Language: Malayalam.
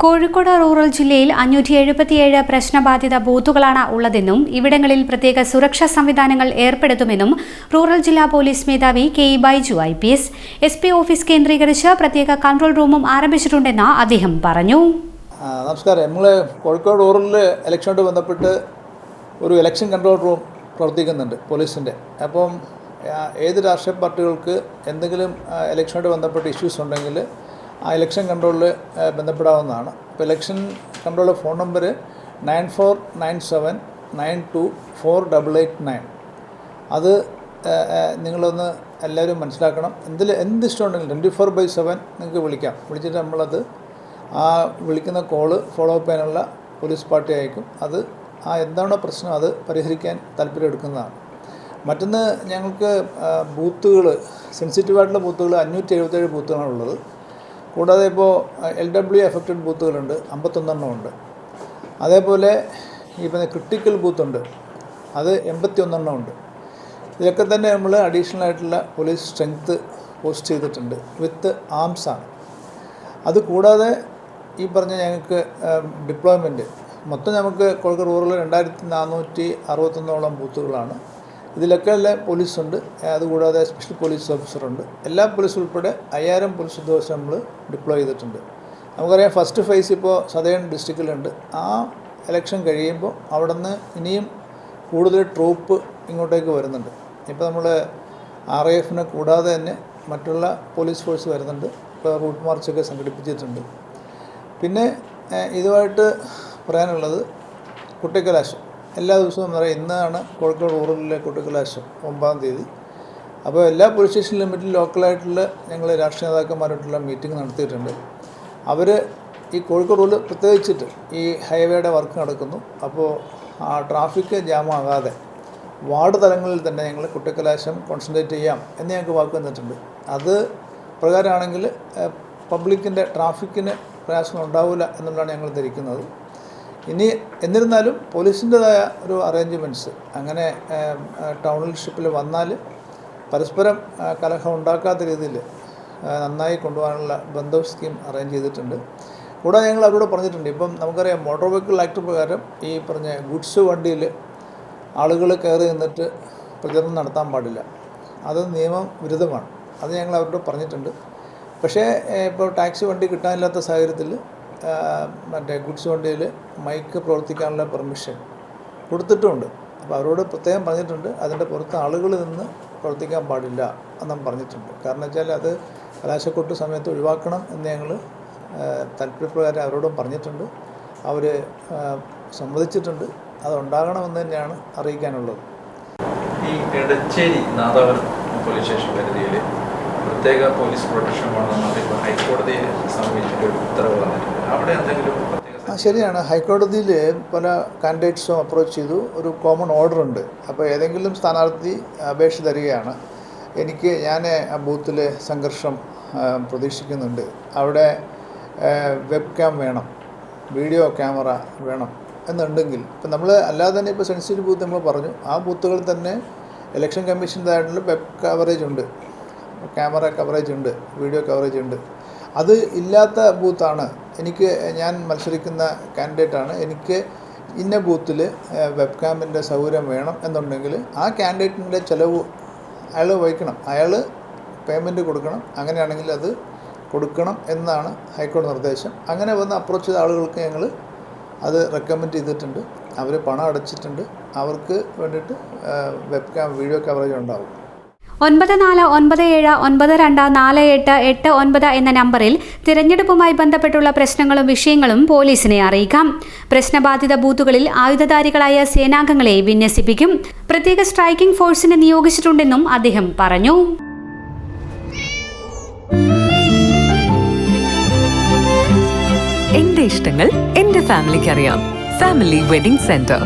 കോഴിക്കോട് റൂറൽ ജില്ലയിൽ 577 പ്രശ്നബാധിത ബൂത്തുകളാണ് ഉള്ളതെന്നും ഇവിടങ്ങളിൽ പ്രത്യേക സുരക്ഷാ സംവിധാനങ്ങൾ ഏർപ്പെടുത്തുമെന്നും റൂറൽ ജില്ലാ പോലീസ് മേധാവി K Baiju IPS SP office കേന്ദ്രീകരിച്ച് പ്രത്യേക കൺട്രോൾ റൂമും ആരംഭിച്ചിട്ടുണ്ടെന്ന് അദ്ദേഹം പറഞ്ഞു. നമസ്കാരം. നമ്മൾ കോഴിക്കോട് റൂറലിൽ ഇലക്ഷനുമായി ബന്ധപ്പെട്ട് ഒരു ഇലക്ഷൻ കൺട്രോൾ റൂം പ്രവർത്തിക്കുന്നുണ്ട് പോലീസിൻ്റെ. അപ്പം ഏത് രാഷ്ട്രീയ പാർട്ടികൾക്ക് എന്തെങ്കിലും ഇലക്ഷനുമായി ബന്ധപ്പെട്ട് ഇഷ്യൂസ് ഉണ്ടെങ്കിൽ ആ ഇലക്ഷൻ കൺട്രോളിൽ ബന്ധപ്പെടാവുന്നതാണ്. ഇപ്പോൾ ഇലക്ഷൻ കൺട്രോൾ ഫോൺ നമ്പർ 9497924889. അത് നിങ്ങളൊന്ന് എല്ലാവരും മനസ്സിലാക്കണം. എന്ത് ഇഷ്ടമുണ്ടെങ്കിലും 24/7 നിങ്ങൾക്ക് വിളിച്ചിട്ട് നമ്മളത് ആ വിളിക്കുന്ന കോള് ഫോളോ അപ്പ് ചെയ്യാനുള്ള പോലീസ് പാർട്ടി അയക്കും. അത് എന്താണോ പ്രശ്നം അത് പരിഹരിക്കാൻ താല്പര്യം എടുക്കുന്നതാണ്. മറ്റൊന്ന്, ഞങ്ങൾക്ക് ബൂത്തുകൾ, സെൻസിറ്റീവായിട്ടുള്ള ബൂത്തുകൾ 577 ബൂത്തുകളാണുള്ളത്. കൂടാതെ ഇപ്പോൾ LW എഫക്റ്റഡ് ബൂത്തുകളുണ്ട്, 51 ഉണ്ട്. അതേപോലെ ഈ പറഞ്ഞ ക്രിട്ടിക്കൽ ബൂത്തുണ്ട്, അത് 81 ഉണ്ട്. ഇതൊക്കെ തന്നെ നമ്മൾ അഡീഷണൽ ആയിട്ടുള്ള പോലീസ് സ്ട്രെങ്ത്ത് പോസ്റ്റ് ചെയ്തിട്ടുണ്ട്, വിത്ത് ആംസാണ്. അതുകൂടാതെ ഈ പറഞ്ഞ ഞങ്ങൾക്ക് ഡിപ്ലോയ്മെൻറ്റ് മൊത്തം നമുക്ക് കോഴിക്കോട് റൂറൽ 2461 ബൂത്തുകളാണ്. ഇതിലൊക്കെ എല്ലാം പോലീസുണ്ട്. അതുകൂടാതെ സ്പെഷ്യൽ പോലീസ് ഓഫീസറുണ്ട്. എല്ലാ പോലീസ് ഉൾപ്പെടെ 5000 പോലീസ് ഉദ്യോഗസ്ഥർ നമ്മൾ ഡിപ്ലോയ് ചെയ്തിട്ടുണ്ട്. നമുക്കറിയാം, ഫസ്റ്റ് ഫേസ് ഇപ്പോൾ സദേൺ ഡിസ്ട്രിക്റ്റിലുണ്ട്. ആ ഇലക്ഷൻ കഴിയുമ്പോൾ അവിടെ നിന്ന് ഇനിയും കൂടുതൽ ട്രൂപ്പ് ഇങ്ങോട്ടേക്ക് വരുന്നുണ്ട്. ഇപ്പോൾ നമ്മൾ RAF കൂടാതെ തന്നെ മറ്റുള്ള പോലീസ് ഫോഴ്സ് വരുന്നുണ്ട്. ഇപ്പോൾ റൂട്ട് മാർച്ചൊക്കെ സംഘടിപ്പിച്ചിട്ടുണ്ട്. പിന്നെ ഇതുമായിട്ട് പറയാനുള്ളത് കുട്ടിക്കലാശം. എല്ലാ ദിവസവും എന്ന് പറയുക, ഇന്നാണ് കോഴിക്കോട് റൂറലിലെ കുട്ടിക്കലാശം 9-ാം തീയതി. അപ്പോൾ എല്ലാ പോലീസ് സ്റ്റേഷൻ ലിമിറ്റിൽ ലോക്കലായിട്ടുള്ള ഞങ്ങൾ രാഷ്ട്രീയ നേതാക്കന്മാരായിട്ടുള്ള മീറ്റിംഗ് നടത്തിയിട്ടുണ്ട്. അവർ ഈ കോഴിക്കോട് റൂറൽ പ്രത്യേകിച്ചിട്ട് ഈ ഹൈവേയുടെ വർക്ക് നടക്കുന്നു. അപ്പോൾ ആ ട്രാഫിക് ജാമാകാതെ വാർഡ് തലങ്ങളിൽ തന്നെ ഞങ്ങൾ കുട്ടിക്കലാശം കോൺസെൻട്രേറ്റ് ചെയ്യാം എന്ന് ഞങ്ങൾക്ക് വാക്ക് തന്നിട്ടുണ്ട്. അത് പ്രകാരമാണെങ്കിൽ പബ്ലിക്കിൻ്റെ ട്രാഫിക്കിന് പ്രയാസങ്ങൾ ഉണ്ടാവില്ല എന്നുള്ളതാണ് ഞങ്ങൾ ധരിക്കുന്നത്. എന്നിരുന്നാലും പോലീസിൻ്റെതായ ഒരു അറേഞ്ച്മെൻറ്റ്സ് അങ്ങനെ ടൗൺഷിപ്പിൽ വന്നാൽ പരസ്പരം കലഹം ഉണ്ടാക്കാത്ത രീതിയിൽ നന്നായി കൊണ്ടുപോകാനുള്ള ബന്ദോബസ്ത് സ്കീം അറേഞ്ച് ചെയ്തിട്ടുണ്ട്. കൂടാതെ ഞങ്ങൾ അവരോട് പറഞ്ഞിട്ടുണ്ട്, ഇപ്പം നമുക്കറിയാം മോട്ടോർ വെഹിക്കിൾ ആക്ട് പ്രകാരം ഈ പറഞ്ഞ ഗുഡ്സ് വണ്ടിയിൽ ആളുകൾ കയറി നിന്നിട്ട് പ്രചരണം നടത്താൻ പാടില്ല. അത് നിയമം വിരുദ്ധമാണ്. അത് ഞങ്ങൾ അവരോട് പറഞ്ഞിട്ടുണ്ട്. പക്ഷേ ഇപ്പോൾ ടാക്സി വണ്ടി കിട്ടാനില്ലാത്ത സാഹചര്യത്തിൽ മറ്റേ ഗുഡ്സ് വണ്ടിയിൽ മൈക്ക് പ്രവർത്തിക്കാനുള്ള പെർമിഷൻ കൊടുത്തിട്ടുമുണ്ട്. അപ്പോൾ അവരോട് പ്രത്യേകം പറഞ്ഞിട്ടുണ്ട്, അതിൻ്റെ പുറത്ത് ആളുകൾ നിന്ന് പ്രവർത്തിക്കാൻ പാടില്ല എന്നും പറഞ്ഞിട്ടുണ്ട്. കാരണം വെച്ചാൽ അത് കലാശക്കൊട്ട് സമയത്ത് ഒഴിവാക്കണം എന്ന് ഞങ്ങൾ താല്പര്യപ്രകാരം അവരോടും പറഞ്ഞിട്ടുണ്ട്. അവർ സമ്മതിച്ചിട്ടുണ്ട്. അതുണ്ടാകണമെന്ന് തന്നെയാണ് അറിയിക്കാനുള്ളത്. ഈ എടച്ചേരി നാദാപുരം പോലീസ് സ്റ്റേഷൻ പരിധിയിൽ പ്രത്യേക പോലീസ് പ്രൊട്ടക്ഷൻ വേണമെന്നാണ് ഇപ്പോൾ ഹൈക്കോടതിയെ സമീപിച്ചിട്ട് ഒരു ഉത്തരവ് വന്നിട്ടുണ്ട്. അവിടെ എന്തെങ്കിലും ശരിയാണ്. ഹൈക്കോടതിയിൽ പല കാൻഡിഡേറ്റ്സും അപ്രോച്ച് ചെയ്തു. ഒരു കോമൺ ഓർഡർ ഉണ്ട്. അപ്പോൾ ഏതെങ്കിലും സ്ഥാനാർത്ഥി അപേക്ഷ തരികയാണ്, ഞാൻ ആ ബൂത്തിൽ സംഘർഷം പ്രതീക്ഷിക്കുന്നുണ്ട്, അവിടെ വെബ് ക്യാം വേണം, വീഡിയോ ക്യാമറ വേണം എന്നുണ്ടെങ്കിൽ, ഇപ്പം നമ്മൾ അല്ലാതെ തന്നെ ഇപ്പോൾ സെൻസിറ്റീവ് ബൂത്ത് നമ്മൾ പറഞ്ഞു, ആ ബൂത്തുകളിൽ തന്നെ ഇലക്ഷൻ കമ്മീഷൻ്റെതായിട്ടുള്ള വെബ് കവറേജ് ഉണ്ട്, ക്യാമറ കവറേജ് ഉണ്ട്, വീഡിയോ കവറേജ് ഉണ്ട്. അത് ഇല്ലാത്ത ബൂത്താണ്, ഞാൻ മത്സരിക്കുന്ന കാൻഡിഡേറ്റാണ്, എനിക്ക് ഇന്ന ബൂത്തിൽ വെബ് ക്യാമിൻ്റെ സൗകര്യം വേണം എന്നുണ്ടെങ്കിൽ ആ കാൻഡിഡേറ്റിൻ്റെ ചിലവ് അയാൾ വഹിക്കണം, അയാൾ പേയ്മെൻറ്റ് കൊടുക്കണം. അങ്ങനെയാണെങ്കിൽ അത് കൊടുക്കണം എന്നാണ് ഹൈക്കോടതി നിർദ്ദേശം. അങ്ങനെ വന്ന് അപ്രോച്ച് ചെയ്ത ആളുകൾക്ക് ഞങ്ങൾ അത് റെക്കമെൻഡ് ചെയ്തിട്ടുണ്ട്. അവർ പണം അടച്ചിട്ടുണ്ട്. അവർക്ക് വേണ്ടിയിട്ട് വെബ് ക്യാം വീഡിയോ കവറേജ് ഉണ്ടാവും. 9497924889 എന്ന നമ്പറിൽ തിരഞ്ഞെടുപ്പുമായി ബന്ധപ്പെട്ടുള്ള പ്രശ്നങ്ങളും വിഷയങ്ങളും പോലീസിനെ അറിയിക്കാം. പ്രശ്നബാധിത ബൂത്തുകളിൽ ആയുധധാരികളായ സേനാംഗങ്ങളെ വിന്യസിപ്പിക്കും. പ്രത്യേക സ്ട്രൈക്കിംഗ് ഫോഴ്സിനെ നിയോഗിച്ചിട്ടുണ്ടെന്നും അദ്ദേഹം പറഞ്ഞു. എന്റെ ഇഷ്ടങ്ങൾ എന്റെ ഫാമിലിക്ക് അറിയാം. Family wedding centre.